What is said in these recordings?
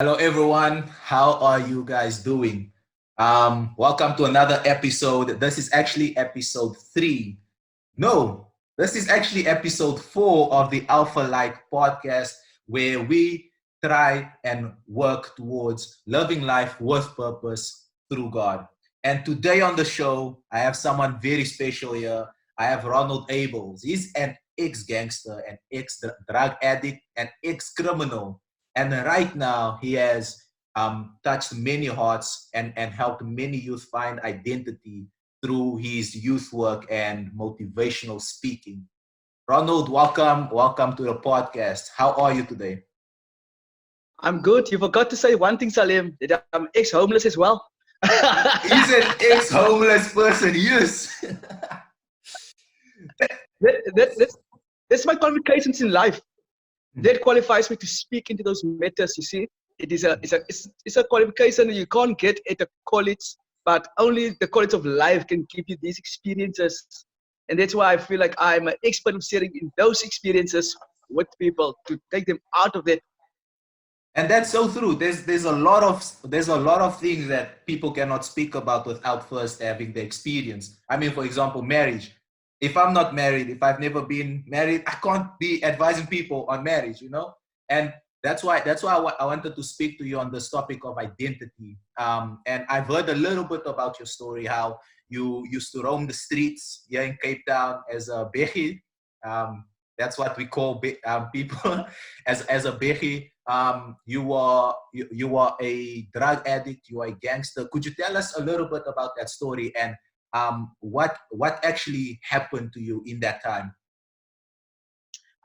Hello, everyone. How are you guys doing? Welcome to another episode. This is actually episode three. No, this is actually episode four of the Alpha Like podcast, where we try and work towards living life with purpose through God. And today on the show, I have someone very special here. I have Ronald Abels. He's an ex-gangster, an ex-drug addict, an ex-criminal. And right now, he has touched many hearts and helped many youth find identity through his youth work and motivational speaking. Ronald, welcome to the podcast. How are you today? I'm good. You forgot to say one thing, Salim, that I'm ex-homeless as well. He's an ex-homeless person, yes. That's my qualifications in life. That qualifies me to speak into those matters. You see, it's a qualification you can't get at a college, but only the college of life can give you these experiences, and that's why I feel like I'm an expert of sharing in those experiences with people to take them out of that. And that's so true. There's a lot of things that people cannot speak about without first having the experience. I mean, for example, marriage. If I'm not married, if I've never been married, I can't be advising people on marriage. And that's why I wanted to speak to you on this topic of identity. And I've heard a little bit about your story, how you used to roam the streets here in Cape Town as a bechi. That's what we call people as a bechi. You are a drug addict. You are a gangster. Could you tell us a little bit about that story and what actually happened to you in that time?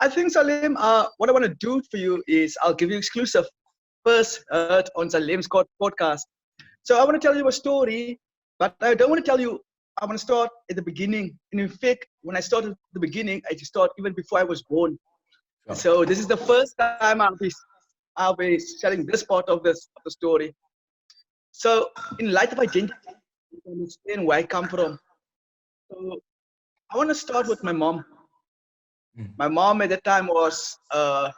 I think, Salim, what I want to do for you is I'll give you exclusive first heard on Salim's podcast. So I want to tell you a story, but I don't want to tell you. I want to start at the beginning. And in fact, when I started at the beginning, I just start even before I was born. Sure. So this is the first time I'll be sharing this part of the story. So in light of identity, you can understand where I come from. So I want to start with my mom. Mm. My mom at that time was a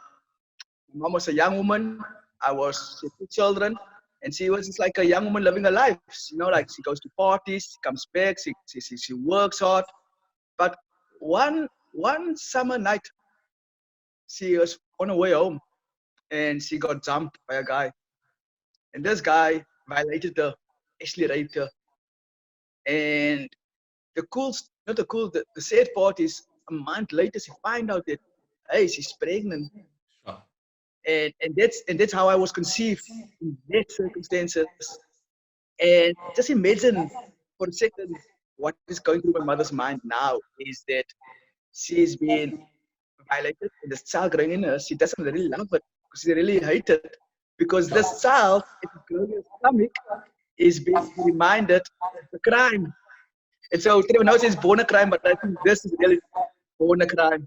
young woman. She had two children, and she was just like a young woman living her life. Like she goes to parties, she comes back, she works hard. But one summer night, she was on her way home, and she got jumped by a guy. And this guy violated her, actually raped her. And not the cool, the sad part is a month later she find out that hey, she's pregnant. Sure. And that's how I was conceived in that circumstances. And just imagine for a second what is going through my mother's mind now is that she's been violated and the child growing in her, she doesn't really love it because she really hates it. Because this child, if it's growing in her stomach, is being reminded of the crime. And so Trevor now says born a crime, but I think this is really born a crime.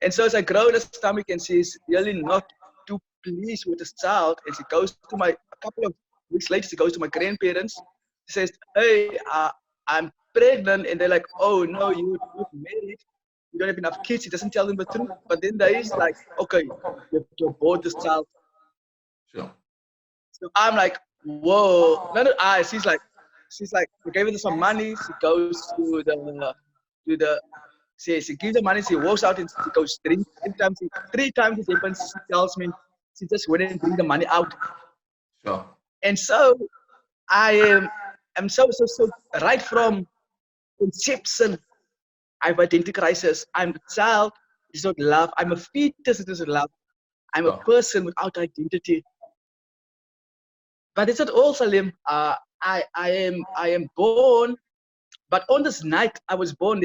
And so as I grow in the stomach and she's really not too pleased with this child, and she goes to a couple of weeks later, she goes to my grandparents. She says, hey, I'm pregnant. And they're like, oh, no, you're not married. You don't have enough kids. She doesn't tell them the truth. But then there is like, okay, you have to abort this child. Sure. So I'm like, whoa. No, no, she's like, we gave her some money. She goes to the, she gives the money. She walks out and she goes three times it happens. She tells me she just went and bring the money out. Sure. And so I'm so right from conception. I have identity crisis. I'm a child. It's not love. I'm a fetus. It isn't love. I'm a Sure. person without identity. But it's not all, Salim. I am born, but on this night I was born.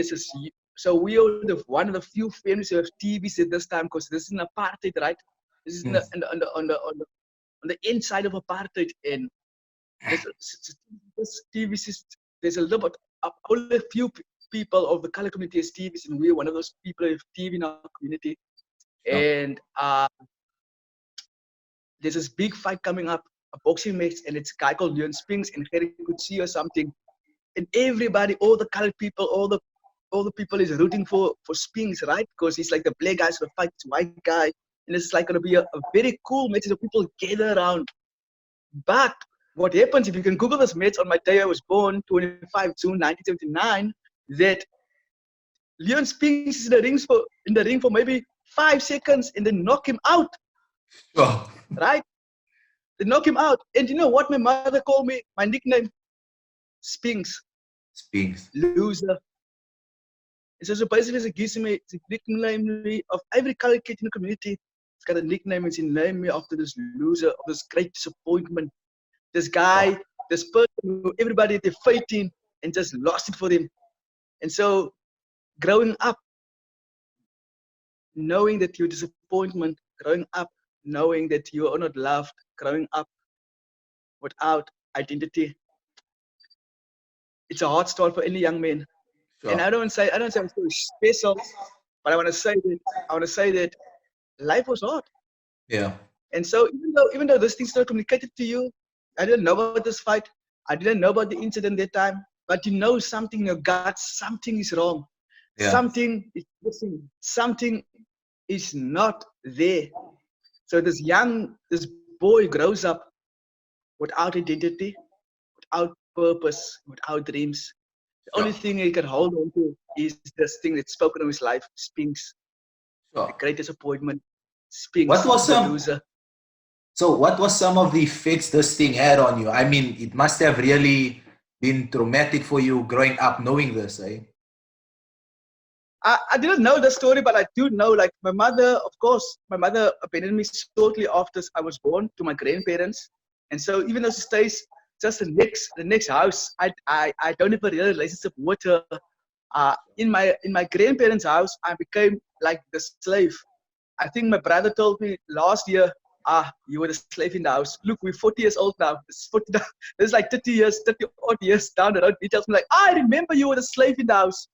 So we are one of the few families who have TVs at this time because this is an apartheid, right? This is Mm. on the inside of apartheid, and this TV system. There's a little bit, only a few people of the color community has TVs, and we're one of those people who have TV in our community. Sure. And there's this big fight coming up, a boxing match, and it's a guy called Leon Spinks and Harry Kutsi or something. And everybody, all the colored people, all the people is rooting for Spinks, right? Because he's like the black guys who fight this white guy, and it's like going to be a very cool message of people gather around. But what happens if you can Google this message on my day I was born, 25 June 1979, that Leon Spinks is in the ring for maybe 5 seconds and then knock him out, Sure. right? They knock him out. And you know what my mother called me? My nickname? Spinks, Speaks. loser. And so basically it gives me the nickname me of every color kid in the community. It's got a nickname, it's named me after this loser, of this great disappointment. This Sure. guy, this person who everybody had their faith in and just lost it for them. And so growing up, knowing that you're disappointment, growing up, knowing that you are not loved, growing up without identity, it's a hard start for any young man. And Sure. I don't say I'm so special, but I want to say that life was hard. Yeah. And so even though those things not communicated to you, I didn't know about this fight. I didn't know about the incident that time. But you know something in your gut, something is wrong. Yeah. Something is missing. Something is not there. So this boy grows up without identity, without purpose, without dreams. The only Sure. thing he can hold on to is this thing that's spoken of his life, Spinks, the Sure. great disappointment, What Spinks, was the some loser. So what was some of the effects this thing had on you? I mean, it must have really been traumatic for you growing up knowing this, eh? I didn't know the story, but I do know, like my mother, of course, my mother abandoned me shortly after I was born to my grandparents. And so even though she stays just the next house, I don't have a real relationship with her. In my grandparents' house, I became like the slave. I think my brother told me last year, you were the slave in the house. Look, we're 40 years old now. It's 40, it's like 30 years, 30 odd years down the road. He tells me like, I remember you were the slave in the house.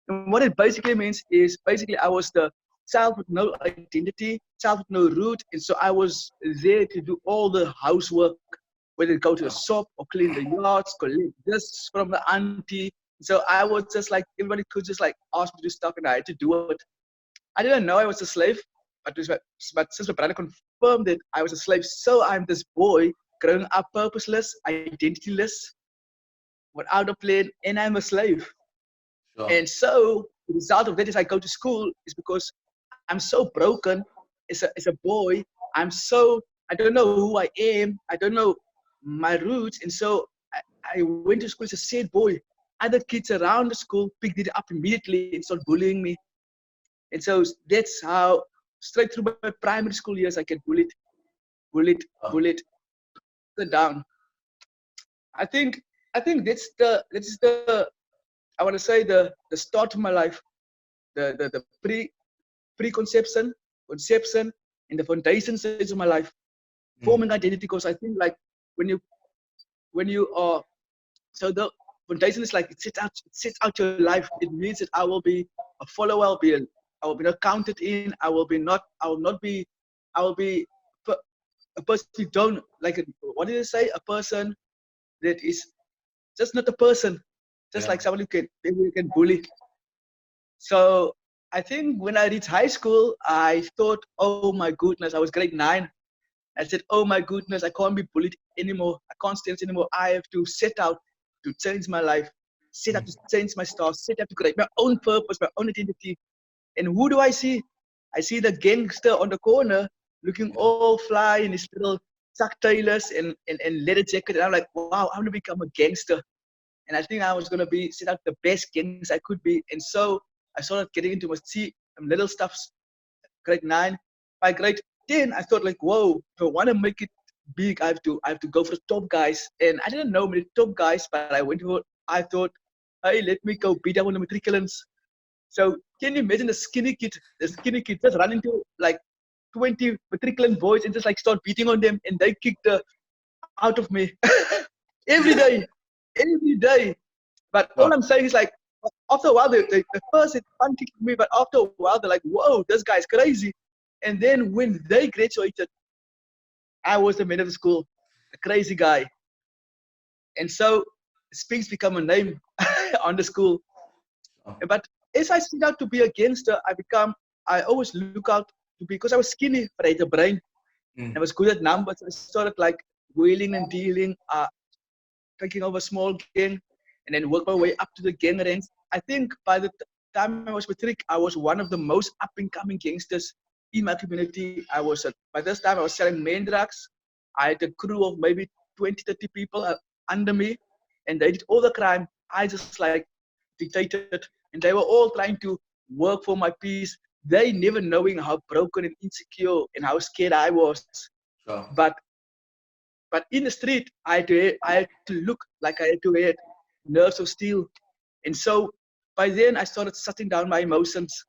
And what it basically means is basically I was the child with no identity, child with no root, and so I was there to do all the housework, whether go to the Yeah. shop or clean the yards, collect this from the auntie. So I was just like everybody could just like ask me to do stuff, and I had to do it. I didn't know I was a slave, but since my brother confirmed that I was a slave, so I'm this boy growing up purposeless, identityless, without a plan, and I'm a slave. Sure. And so the result of that is I go to school is because I'm so broken as a boy. I don't know who I am. I don't know my roots. And so I went to school as a sad boy. Other kids around the school picked it up immediately and started bullying me. And so that's how straight through my primary school years I get bullied, Oh, bullied, down. I think that's the I want to say the start of my life, the preconception, conception, and the foundation stage of my life, mm, forming identity. Because I think like when you when you are so the foundation is like it sets out your life. It means that I will be a follower. I will be not counted in. I will not be. I will be a person who don't like. What did they say? A person that is just not a person, just yeah. like someone who can bully. So I think when I reached high school, I thought, oh my goodness, I was grade 9. I said, oh my goodness, I can't be bullied anymore. I can't stand it anymore. I have to set out to change my life, set out Mm, to change my stars, set out to create my own purpose, my own identity. And who do I see? I see the gangster on the corner looking yeah. all fly in his little Chuck Taylors and leather jacket. And I'm like, wow, I'm going to become a gangster. And I think I was going to be set out the best gangster I could be. And so I started getting into my little stuffs, grade 9. By grade 10, I thought like, whoa, if I want to make it big, I have to go for the top guys. And I didn't know many top guys, but I thought, hey, let me go beat up on the matriculants. So can you imagine the skinny kid just run into like 20 matriculant boys and just like start beating on them and they kick the out of me every day, every day. But all Sure. I'm saying is like, after a while, the first it fun kicked me, but after a while, they're like, whoa, this guy's crazy. And then when they graduated, I was the man of the school, the crazy guy. And so Spinks become a name on the school. Sure. But as I set out to be a gangster, I always look out. because I was skinny, but I had a brain. I Mm. was good at numbers. I started like wheeling and dealing, taking over a small gang, and then work my way up to the gang ranks. I think by the time I was matric, I was one of the most up and coming gangsters in my community. By this time I was selling main drugs. I had a crew of maybe 20, 30 people under me, and they did all the crime. I just like dictated, and they were all trying to work for my peace. They never knowing how broken and insecure and how scared I was. Sure. But in the street, I had to look like I had to wear nerves of steel. And so by then, I started shutting down my emotions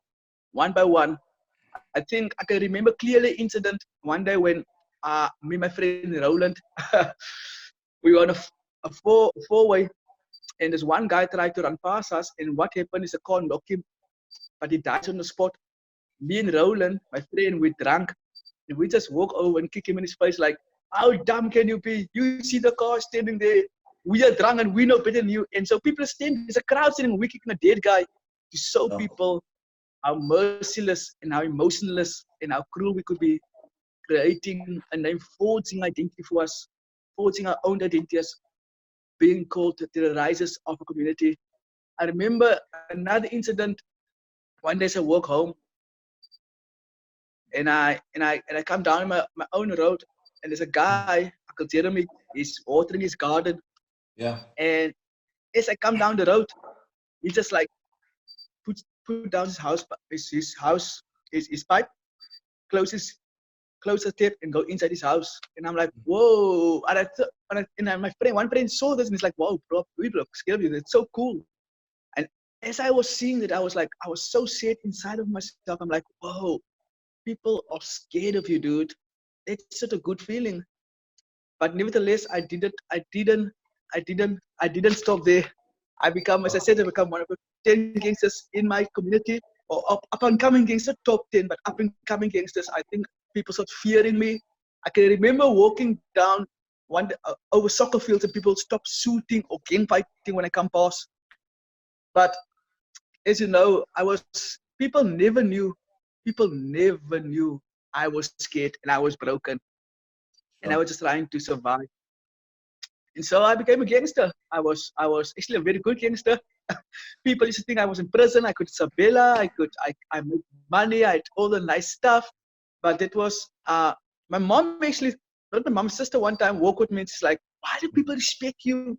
one by one. I think I can remember clearly incident one day when me and my friend Roland, we were on a four-way, and this one guy tried to run past us, and what happened is a car knocked him, but he died on the spot. Me and Roland, my friend, we drunk, and we just walk over and kick him in his face like, how dumb can you be? You see the car standing there. We are drunk and we know better than you. And so people are standing, there's a crowd standing, we kicking a dead guy to show Sure. people how merciless and how emotionless and how cruel we could be, creating a name, forging identity for us, forging our own identity as being called the terrorizers of a community. I remember another incident. One day I walk home and I come down my own road, and there's a guy, Uncle Jeremy, he's watering his garden. Yeah. And as I come down the road, he just like put down his pipe, closes close the tape and go inside his house. And I'm like, whoa. My friend saw this and he's like, wow, bro, we look scared of you. It's so cool. And as I was seeing that, I was so sad inside of myself. I'm like, whoa, people are scared of you, dude. It's such a good feeling. But nevertheless, I didn't stop there. As I said, I become one of the 10 gangsters in my community, or up and coming gangster, top 10, but up and coming gangsters. I think people start fearing me. I can remember walking down over soccer fields and people stop shooting or gang fighting when I come past. But as you know, people never knew I was scared and I was broken and I Sure. was just trying to survive. And so I became a gangster. I was actually a very good gangster. People used to think I was in prison. I could Sabella. I made money. I had all the nice stuff. But it was my mom actually. My mom's sister one time walked with me and she's like, "Why do people respect you?"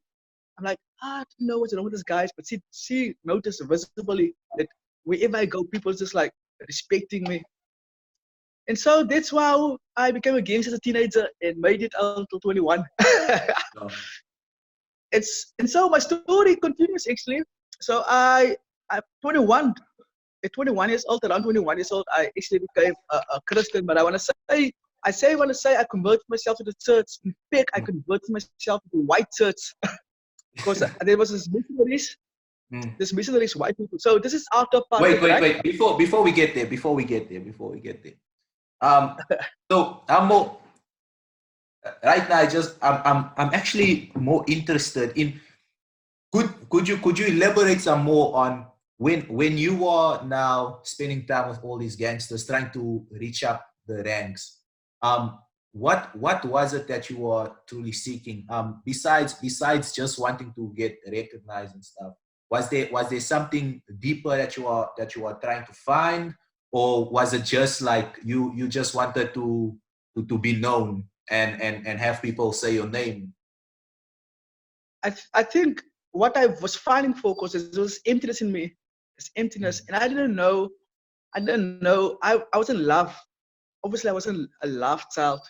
I'm like, I don't know what's wrong with this guys, but she noticed visibly that wherever I go, people just like respecting me. And so that's why I became a gangster as a teenager and made it until 21. Sure. And so my story continues actually. So I'm 21. At 21 years old, around 21 years old, I actually became a Christian. But I want to say I converted myself to the church. In fact, I Mm. converted myself to the white church because there was Mm. this missionaries, white people. So this is after Wait, apartheid, wait, right? wait. Before we get there, um, so I'm more right now. I'm actually more interested in. Could you elaborate some more on when you are now spending time with all these gangsters trying to reach up the ranks? Um, what was it that you were truly seeking? Besides just wanting to get recognized and stuff, was there something deeper that you are trying to find, or was it just like you just wanted to be known and have people say your name? I think what I was finding for, because there was emptiness in me, this emptiness, Mm. and I didn't know, I was in love. Obviously, I wasn't a love child,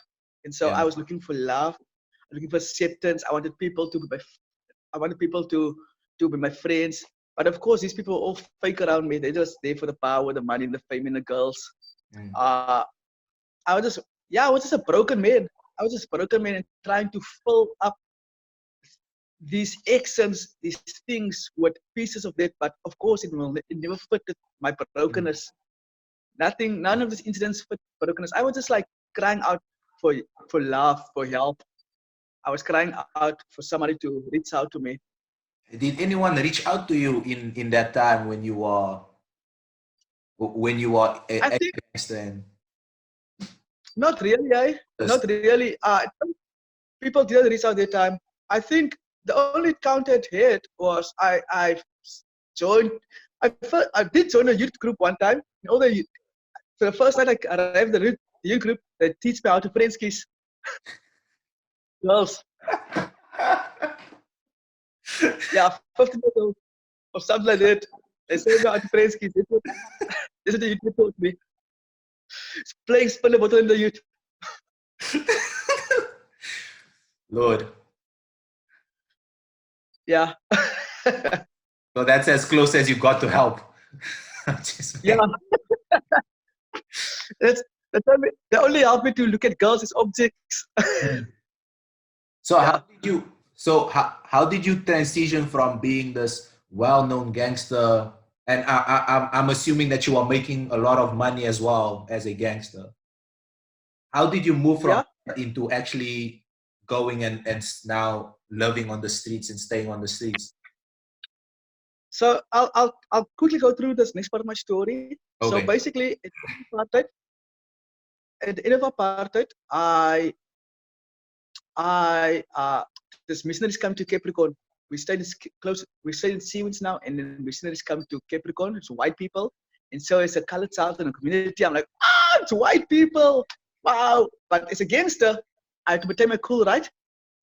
and so I Yeah. was looking for love, looking for acceptance. I wanted people to be my friends. But of course, these people were all fake around me. They're just there for the power, the money, the fame, and the girls. Mm. Uh, I was just a broken man. I was just a broken man and trying to fill up these accents, these things with pieces of that. But of course, it never fitted my Mm. brokenness. None of these incidents fit brokenness. I was just like crying out for for love, for help. I was crying out for somebody to reach out to me. Did anyone reach out to you in that time when you were I a think gangster? Not really, eh? Not Yes. really. People didn't reach out their time. I think the only count I had was I joined. I did join a youth group one time. All the for the first night I arrived at the youth group, they teach me how to French kiss girls. Yeah, 15 years old or something like that. They showed me how to French kiss. This is the youth group taught me. Playing spin the bottle in the youth. Lord. Yeah. So that's as close as you got to help. Just Yeah. That's they only help me to look at girls as objects. So Yeah. how did you transition from being this well-known gangster, and I'm assuming that you are making a lot of money as well as a gangster. How did you move from Yeah. that into actually going and now living on the streets and staying on the streets? So I'll quickly go through this next part of my story. So Okay. basically, at the end of apartheid, I this missionaries come to Capricorn. We stayed in close. We stayed in Seawinds now, and then missionaries come to Capricorn. It's white people, and so as a colored child in a community, I'm like, it's white people. Wow! But as a gangster, I had to pretend my cool, right?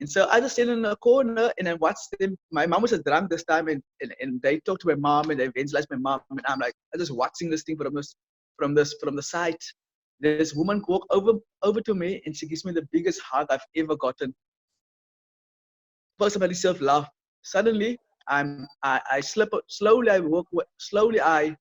And so I just stand in a corner and then watch them. My mom was a drunk this time, and they talked to my mom and they evangelized my mom, and I'm like, I'm just watching this thing from the side. This woman walk over to me and she gives me the biggest hug I've ever gotten. First of all, self-love. Suddenly, I slip slowly. I walk slowly. I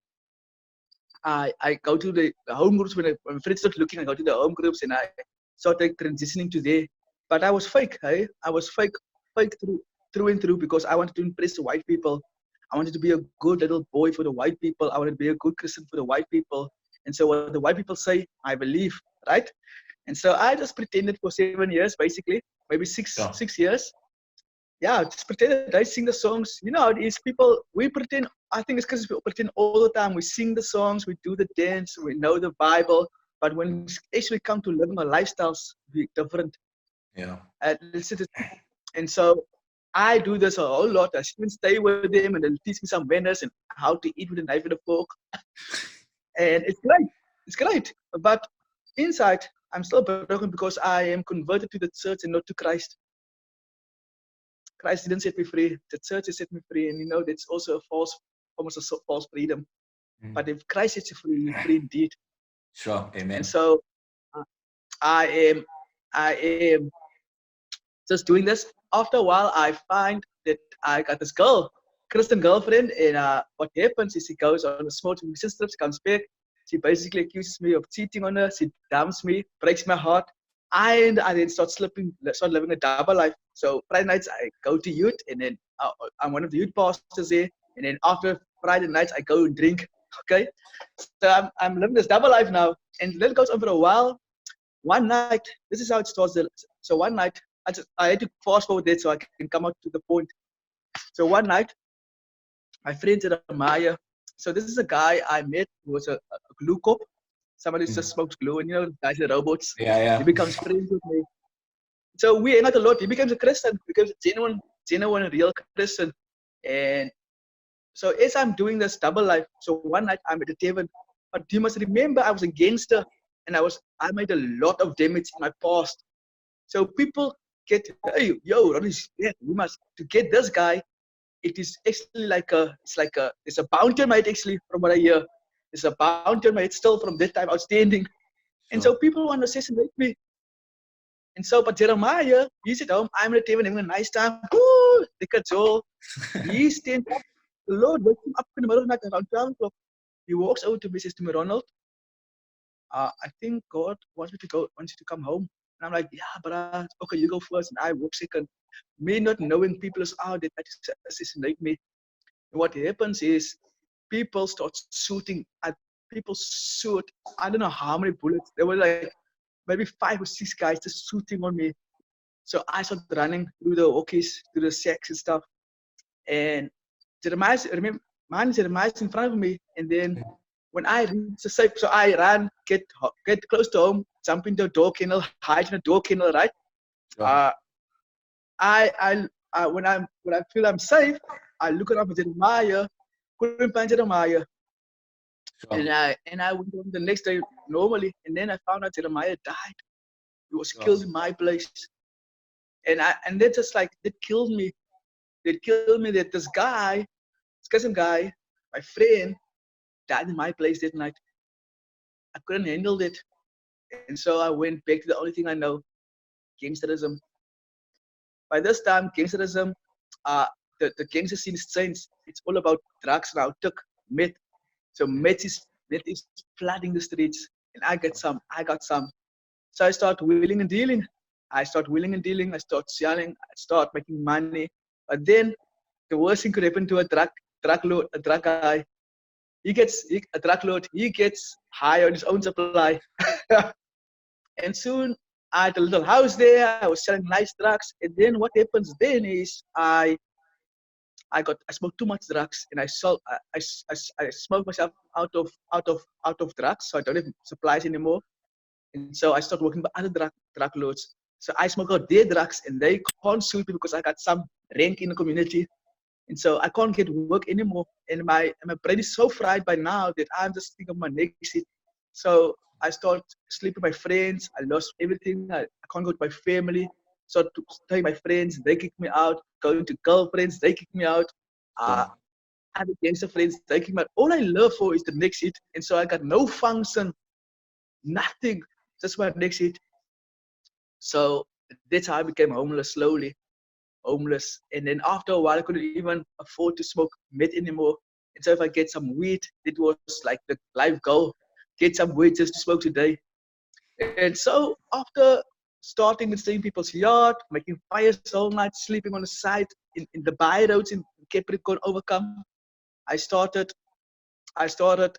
go to the home groups when my friends start looking. I go to the home groups and I start like transitioning to there. But I was fake. Hey, I was fake through and through because I wanted to impress the white people. I wanted to be a good little boy for the white people. I wanted to be a good Christian for the white people. And so what the white people say, I believe, right? And so I just pretended for 7 years, basically, maybe So 6 years. Yeah, just pretend I sing the songs. You know how it is. People, we pretend. I think it's because we pretend all the time. We sing the songs, we do the dance, we know the Bible. But when we actually come to living our lifestyles, we different. yeah. And so I do this a whole lot. I even stay with them, and they'll teach me some manners and how to eat with a knife and a fork. And it's great. It's great. But inside, I'm still broken because I am converted to the church and not to Christ. Christ didn't set me free. The church has set me free, and you know that's also a almost a false freedom. Mm. But if Christ sets you free, you're free indeed. Sure. And Amen. so uh, I am, I am just doing this. After a while, I find that I got this girl, Christian girlfriend, and what happens is she goes on a small mission trips, comes back. She basically accuses me of cheating on her. She dumps me, breaks my heart. I then start living a double life. So Friday nights I go to youth, and then I'm one of the youth pastors there. And then after Friday nights I go and drink. Okay, so I'm living this double life now, and then it goes on for a while. One night, this is how it starts. So one night, I had to fast forward that so I can come out to the point. So one night, my friend Jeremiah. So this is a guy I met who was a glue cop. Somebody who just Mm. smokes glue, and you know, guys are robots. Yeah, He yeah. becomes friends with me. So we hang out a lot. He becomes a Christian, becomes a genuine, and real Christian. And so as I'm doing this double life, so one night I'm at the tavern. But you must remember I was a gangster and I made a lot of damage in my past. So people get, hey, yo, Ronald, yeah, we must to get this guy. It is actually it's a bounty on my head actually from what I hear. It's a bounty on my head still from that time outstanding. And Sure. so people want to assassinate me. And so, but Jeremiah, he's at home. I'm at the table having a nice time. Woo, look at Joel. He stands up. The Lord wakes him up in the middle of the night around 12 o'clock. He walks over to me, says to me, Ronald, I think God wants you to come home. And I'm like, yeah, but okay, you go first, and I walk second. Me not knowing people is out there to assassinate me. And what happens is people start shooting at people shoot. I don't know how many bullets. There were like maybe 5 or 6 guys just shooting on me. So I started running through the walkies, through the sacks and stuff. And Jeremiah's in front of me. And then when I reach the safe, so I ran, get close to home, jump into a door kennel, hide in a door kennel, right? Sure. Uh, when I feel I'm safe, I look around for Jeremiah, couldn't find Jeremiah, Sure. and I went on the next day normally, and then I found out Jeremiah died. He was Sure. killed in my place, and that just like it killed me. It killed me that this cousin guy, my friend, died in my place that night. I couldn't handle it, and so I went back to the only thing I know, gangsterism. By this time, gangsterism, uh, the gangster scene is changed. It's all about drugs now, took meth. So Mm. meth is flooding the streets, and I got some. So I start wheeling and dealing. I start wheeling and dealing. I start selling. I start making money. But then the worst thing could happen to a drug guy. A drug lord. He gets high on his own supply, and soon I had a little house there. I was selling nice drugs, and then what happens then is I smoked too much drugs, and I smoked myself out of drugs, so I don't have supplies anymore. And so I started working with other drug lords. So I smoke out their drugs, and they can't sue me because I got some rank in the community, and so I can't get work anymore. And my brain is so fried by now that I'm just thinking of my next hit. So I start sleeping with my friends. I lost everything. I can't go to my family. So to stay my friends, they kick me out. Going to girlfriends, they kick me out. Uh, Sure. Other gangster friends, they kick me out. All I love for is the next hit, and so I got no function, nothing. Just my next hit. So that's how I became homeless slowly, homeless. And then after a while, I couldn't even afford to smoke meth anymore. And so if I get some weed, it was like the life goal. Get some weed just to smoke today. And so after starting with staying in people's yard, making fires all night, sleeping on the side in the by roads in Capricorn Overcome, I started I started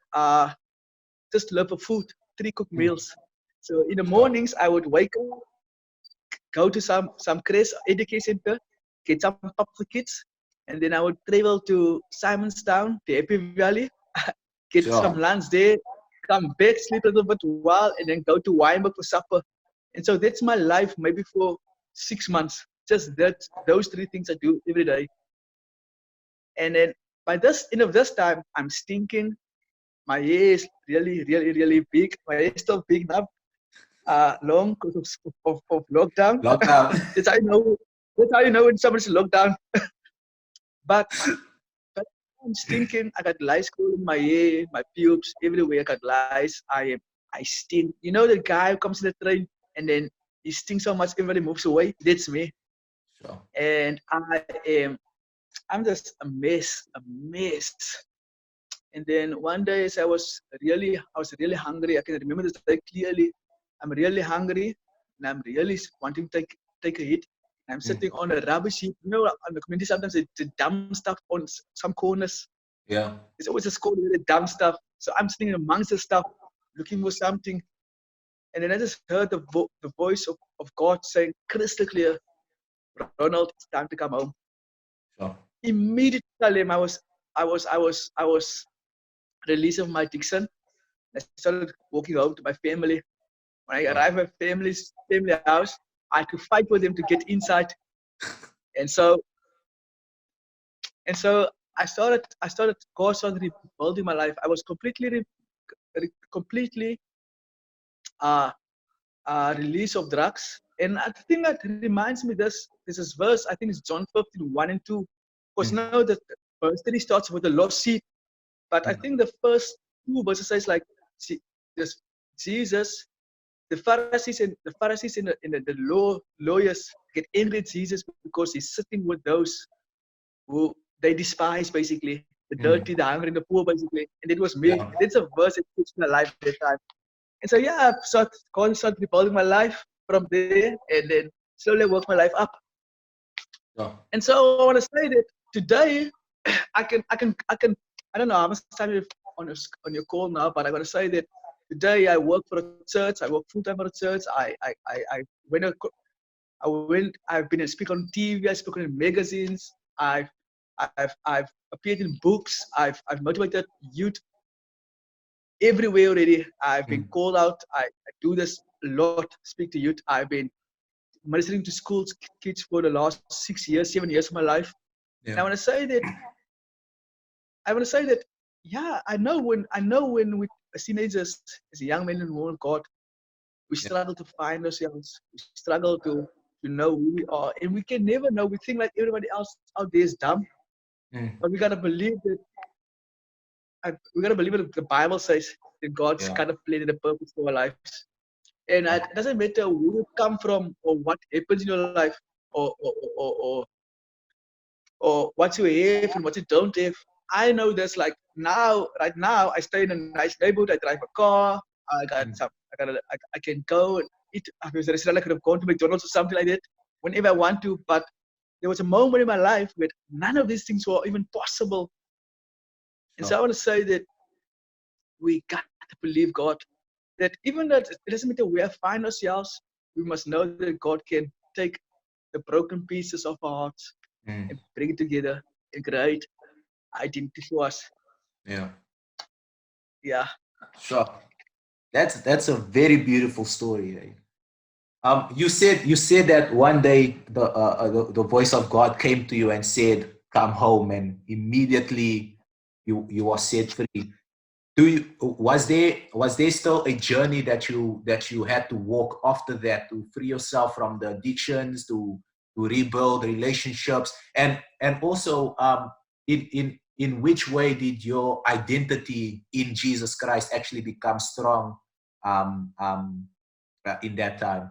just love for food, three cooked Mm. meals. So in the Sure. mornings I would wake up, go to some Chris education center, get some pop for kids, and then I would travel to Simonstown, the Happy Valley, get some Sure. lunch there, come back, sleep a little bit while, and then go to Weinberg for supper. And so that's my life maybe for 6 months. Just that those three things I do every day. And then by this end of this time, I'm stinking. My hair is really, really, really big. My hair is still big now, long because of lockdown. Lockdown. That's how you know. That's how you know when someone's locked down. But but I'm stinking. I got lice growing in my hair, my pubes, everywhere. I got lice. I stink. You know the guy who comes in the train and then he stinks so much everybody moves away. That's me. Sure. And I'm just a mess, a mess. And then one day as I was really hungry. I can remember this very clearly. I'm really hungry and I'm really wanting to take a hit. I'm Mm. sitting on a rubbish heap. You know, on the community sometimes they dump stuff on some corners. Yeah. It's always just called the dumb stuff. So I'm sitting amongst the stuff, looking for something. And then I just heard the voice of God saying crystal clear, Ronald, it's time to come home. Sure. Immediately, I was released of my addiction. I started walking home to my family. When I Sure. arrived at my family house, I had to fight for them to get inside. And so God started rebuilding my life. I was completely uh, release of drugs. And I think that reminds me this is verse, I think it's John 15, 1 and 2. Because Mm. now that verse 3 starts with the lost sheep, but I Mm. think the first two verses says like this Jesus, the lawyers get angry at Jesus because he's sitting with those who they despise basically. The Mm. dirty, the hungry, and the poor basically. And it was me. Yeah. And it's a verse that puts my life at that time. And so yeah, God started rebuilding my life from there and then slowly work my life up. Sure. And so I want to say that today I don't know how much time you have on your call now, but I want to say that today I work for a church. I work full time for a church. I went I've been a speaker on TV. I spoken in magazines. I've appeared in books. I've motivated youth everywhere already. I've been Mm. called out. I do this a lot, speak to youth. I've been ministering to schools, kids for the last 6 years, 7 years of my life. And Yeah. I want to say that, yeah, I know when we as teenagers, as young men and women of God, we Yeah. struggle to find ourselves. We struggle to know who we are, and we can never know. We think like everybody else out there is dumb, Mm. but we gotta believe that. We gotta believe what the Bible says that God's Yeah. kind of planned a purpose for our lives, and it Yeah. doesn't matter where you come from or what happens in your life, or or or or, or what you have and what you don't have. I know there's like now, right now, I stay in a nice neighborhood. I drive a car. I got Mm. some. I can go and eat. If there's a restaurant, I could have gone to McDonald's or something like that whenever I want to. But there was a moment in my life where none of these things were even possible. And so I Sure. want to say that we got to believe God. That even that it doesn't matter where we find ourselves, we must know that God can take the broken pieces of our hearts and Mm. bring it together and create identity for us. Yeah. Yeah. Sure. That's a very beautiful story. Eh? You said that one day the voice of God came to you and said, "Come home," and immediately you were set free. Do you was there still a journey that you had to walk after that to free yourself from the addictions, to rebuild relationships, and also in which way did your identity in Jesus Christ actually become strong um, um, in that time?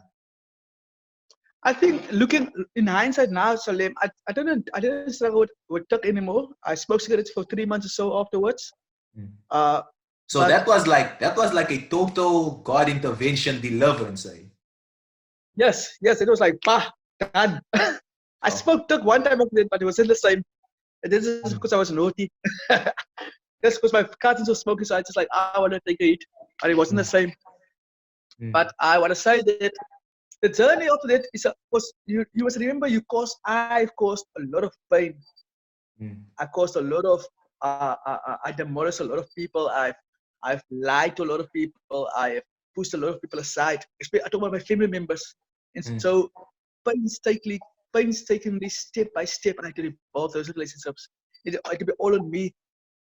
I think looking in hindsight now, Salim, I didn't struggle with tuck anymore. I smoked cigarettes for 3 months or so afterwards. Mm. Uh, So but that was like a total God intervention deliverance. Eh? yes, it was like, bah, done. I Sure. smoked tuck one time after that, but it wasn't the same. And this is because Mm. I was naughty. That's because my cousins were smoking, so I just like, I want to take a hit. And it wasn't the Mm. same. Mm. But I want to say that the journey after that is was you must remember I've caused a lot of pain. Mm. I caused a lot of I demolished a lot of people. I've lied to a lot of people. I have pushed a lot of people aside. Especially I talk about my family members. And Mm. so painstakingly, painstakingly, step by step, I had to rebuild those relationships. It could be all on me.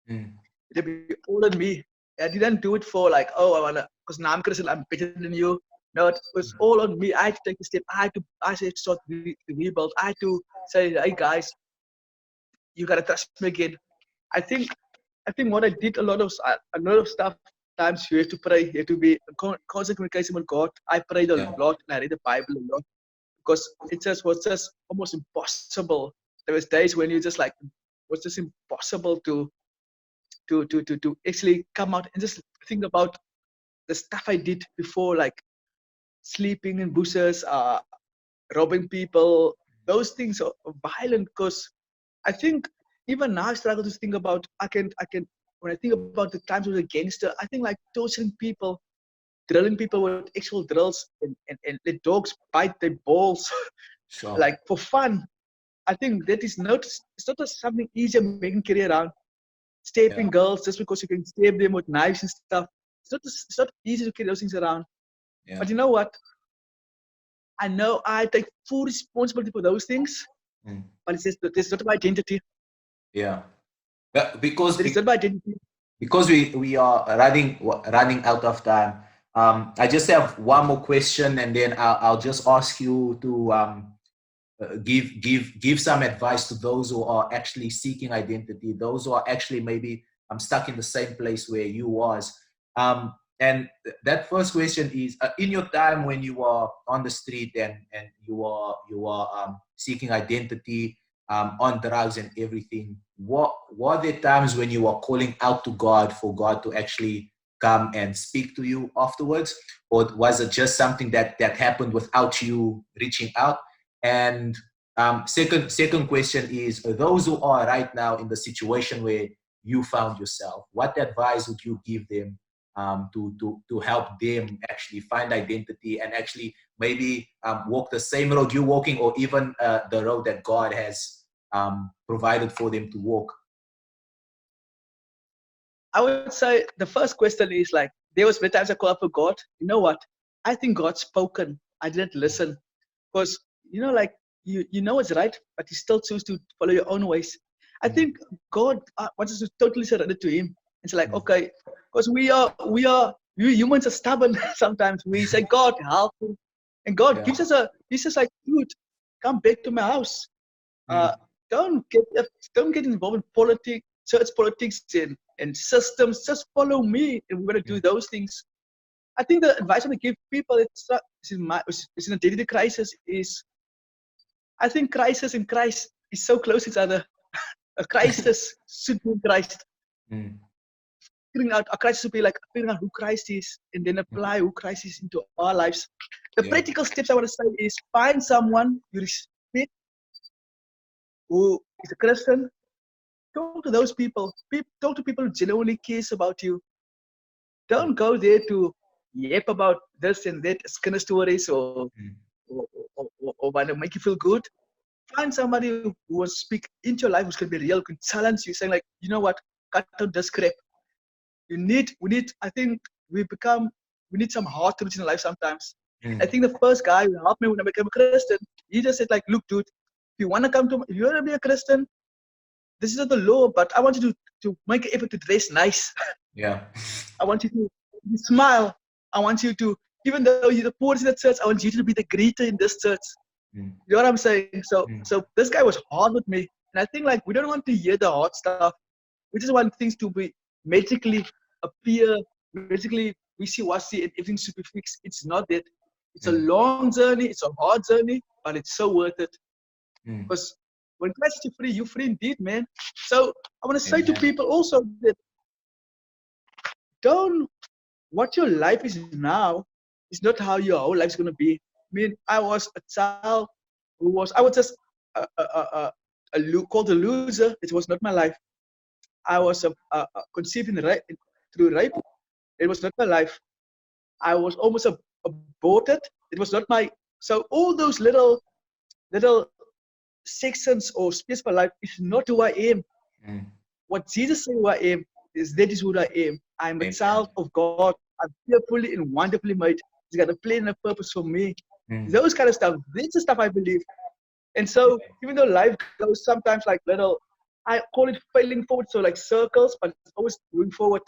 Mm. It could be all on me. I didn't do it for like, oh, I wanna, because now I'm Christian, I'm better than you. No, it was all on me. I had to take the step. I had to start to rebuild. I had to say, hey guys, you gotta trust me again. I think I think what I did a lot of stuff. Times you have to pray. You have to be in constant communication with God. I prayed a Yeah. lot and I read the Bible a lot because it just was just almost impossible. There was days when you just like was just impossible to actually come out and just think about the stuff I did before, like sleeping in bushes, robbing people. Those things are violent because I think even now I struggle to think about I can when I think about the times I was a gangster, I think like torturing people, drilling people with actual drills and let dogs bite their balls Sure. like for fun. I think that is not it's not just something easier making career around. Stepping Yeah. girls just because you can stab them with knives and stuff. It's not easy to carry those things around. Yeah. But you know what? I know I take full responsibility for those things, Mm. but it's not my identity. Yeah. But That is not my identity. because we are running out of time. I just have one more question, and then I'll just ask you to give some advice to those who are actually seeking identity, those who are actually maybe stuck in the same place where you was. And that first question is: in your time when you were on the street and you are seeking identity, on drugs and everything, what were there times when you were calling out to God for God to actually come and speak to you afterwards, or was it just something that happened without you reaching out? And second question is, those who are right now in the situation where you found yourself, what advice would you give them to help them actually find identity and actually maybe walk the same road you're walking, or even the road that God has provided for them to walk? I would say the first question is like, there was many times I called for God. You know what? I think God spoken. I didn't listen because like you know it's right, but you still choose to follow your own ways. I Mm, think God wants us to totally surrender to Him. It's like mm, okay, because we humans are stubborn. Sometimes we say God help me, and God yeah. gives us like dude, come back to my house. Mm, Uh, don't get don't get involved in politics, church politics, and systems. Just follow me, and we're gonna do mm, those things. I think the advice I'm gonna give people it's in a daily crisis is I think crisis and Christ is so close to each other. A crisis should be in Christ. mm, Figuring out a crisis should be like figuring out who Christ is and then mm, apply who Christ is into our lives. The yeah. practical steps I want to say is find someone you respect who is a Christian. Talk to those people. Talk to people who genuinely cares about you. Mm, Don't go there to yap about this and that kind of stories mm, or want to make you feel good. Find somebody who will speak into your life, who's going to be real, who can challenge you, saying like, you know what, cut out this crap. We need. I think we need some hard truths in life sometimes. mm, I think the first guy who helped me when I became a Christian, he just said like, look, dude, if you want to be a Christian, this is not the law, but I want you to make an effort to dress nice. yeah. I want you to smile. I want you to, even though you're the poorest in the church, I want you to be the greeter in this church. Mm, You know what I'm saying? mm, So this guy was hard with me, and I think like we don't want to hear the hard stuff. We just want things to be magically appear, magically we see what see and everything should be fixed. It's not that. It's a mm, long journey. It's a hard journey, but it's so worth it. mm. Because when Christ is free, you're free indeed, man. So I want to say to Amen. people also that don't what your life is now is not how your whole life is going to be. I mean, I was a child I was just called a loser. It was not my life. I was conceived through rape. It was not my life. I was almost aborted. It was not my. So all those little sections or space of my life is not who I am. Mm, What Jesus said who I am is that is who I am. I'm a child amen. of God. I'm fearfully and wonderfully made. He's got a plan and a purpose for me. Mm, Those kind of stuff. That's the stuff I believe. And so even though life goes sometimes like little, I call it failing forward. So like circles, but it's always moving forward.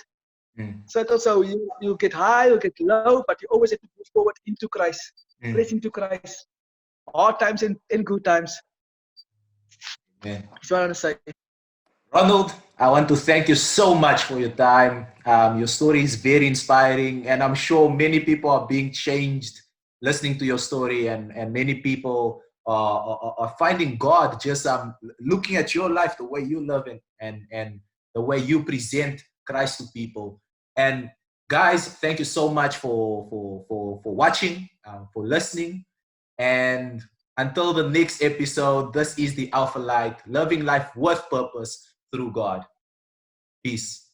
mm, Circles. So you get high, you get low, but you always have to move forward into Christ. mm, Press into Christ. Hard times and good times. amen. That's what I want to say. Ronald, I want to thank you so much for your time. Your story is very inspiring, and I'm sure many people are being changed listening to your story, and many people are finding God just looking at your life, the way you live, and the way you present Christ to people. And guys, thank you so much for watching, for listening, and until the next episode. This is the Alpha Light, loving life with purpose through God. Peace.